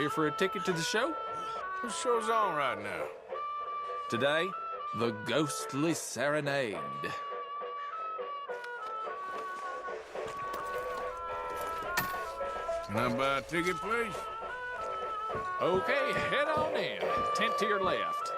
Here for a ticket to the show? What show's on right now? Today, the Ghastly Serenade. Can I buy a ticket, please? Okay, head on in. Tent to your left.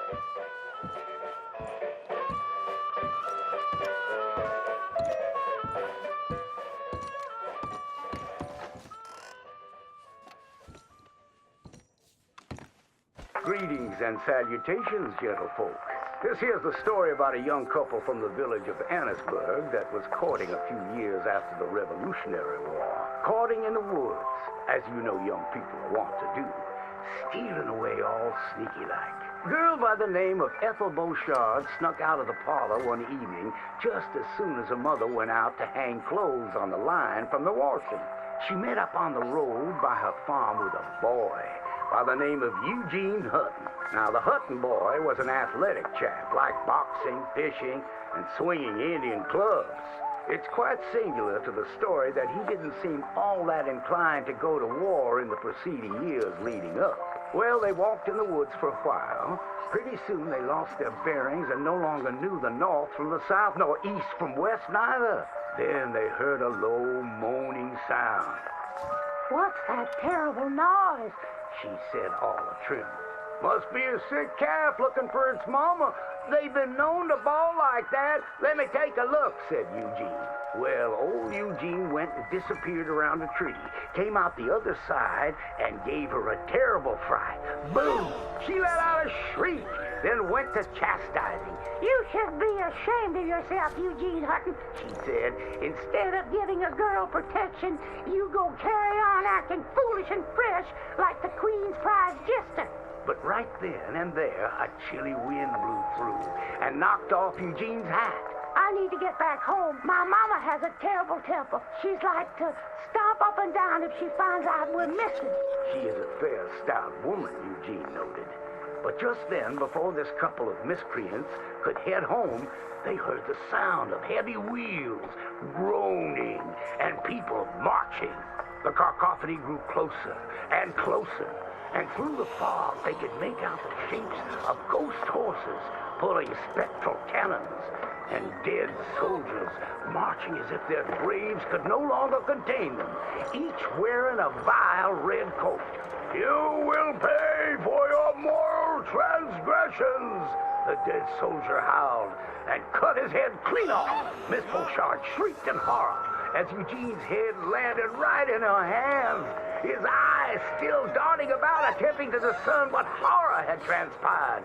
Greetings and salutations, gentlefolk. This here's the story about a young couple from the village of Annisburg that was courting a few years after the Revolutionary War. Courting in the woods, as you know young people want to do. Stealing away all sneaky-like. Girl by the name of Ethel Beauchard snuck out of the parlor one evening just as soon as her mother went out to hang clothes on the line from the washing. She met up on the road by her farm with a boy by the name of Eugene Hutton. Now, the Hutton boy was an athletic chap, liked boxing, fishing, and swinging Indian clubs. It's quite singular to the story that he didn't seem all that inclined to go to war in the preceding years leading up. Well, they walked in the woods for a while. Pretty soon they lost their bearings and no longer knew the north from the south, nor east from west neither. Then they heard a low moaning sound. What's that terrible noise? She said, all a-tremble. Must be a sick calf looking for its mama. They've been known to bawl like that. Let me take a look, said Eugene. Well, old Eugene went and disappeared around a tree, came out the other side, and gave her a terrible fright. Boom! She let out a shriek, then went to chastising. You should be ashamed of yourself, Eugene Hutton, she said. Instead of giving a girl protection, you go carry on acting foolish and fresh like the Queen's prize jester. But right then and there, a chilly wind blew through and knocked off Eugene's hat. I need to get back home. My mama has a terrible temper. She's like to stomp up and down if she finds out we're missing. She is a fair, stout woman, Eugene noted. But just then, before this couple of miscreants could head home, they heard the sound of heavy wheels, groaning, and people marching. The cacophony grew closer and closer, and through the fog they could make out the shapes of ghost horses pulling spectral cannons, and dead soldiers marching as if their graves could no longer contain them, each wearing a vile red coat. You will pay for your moral transgressions, the dead soldier howled, and cut his head clean off. Miss Beauchard shrieked in horror as Eugene's head landed right in her hands, his eyes still darting about, attempting to discern what horror had transpired.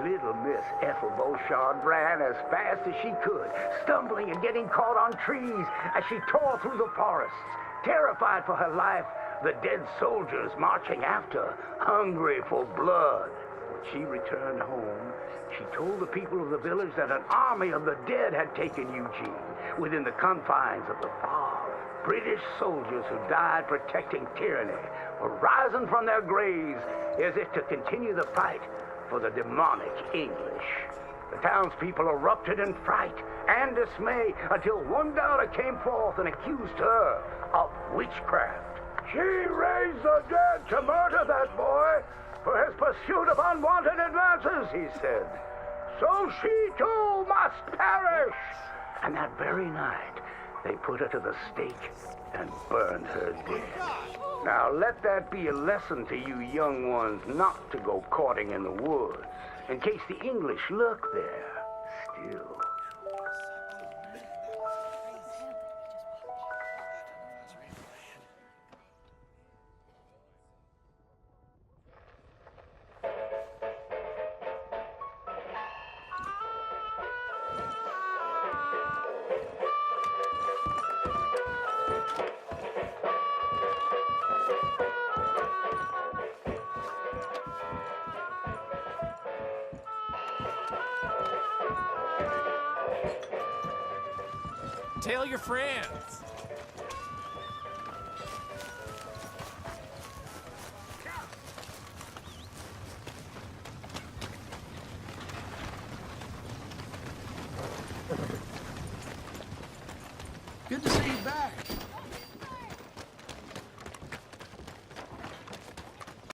Little Miss Ethel Beauchard ran as fast as she could, stumbling and getting caught on trees as she tore through the forests, terrified for her life, the dead soldiers marching after, hungry for blood. When she returned home, she told the people of the village that an army of the dead had taken Eugene within the confines of the fog. British soldiers who died protecting tyranny were rising from their graves as if to continue the fight for the demonic English. The townspeople erupted in fright and dismay until one daughter came forth and accused her of witchcraft. She raised the dead to murder that boy for his pursuit of unwanted advances, he said. So she too must perish. And that very night, they put her to the stake and burned her dead. Now let that be a lesson to you young ones not to go courting in the woods, in case the English lurk there still. Tell your friends.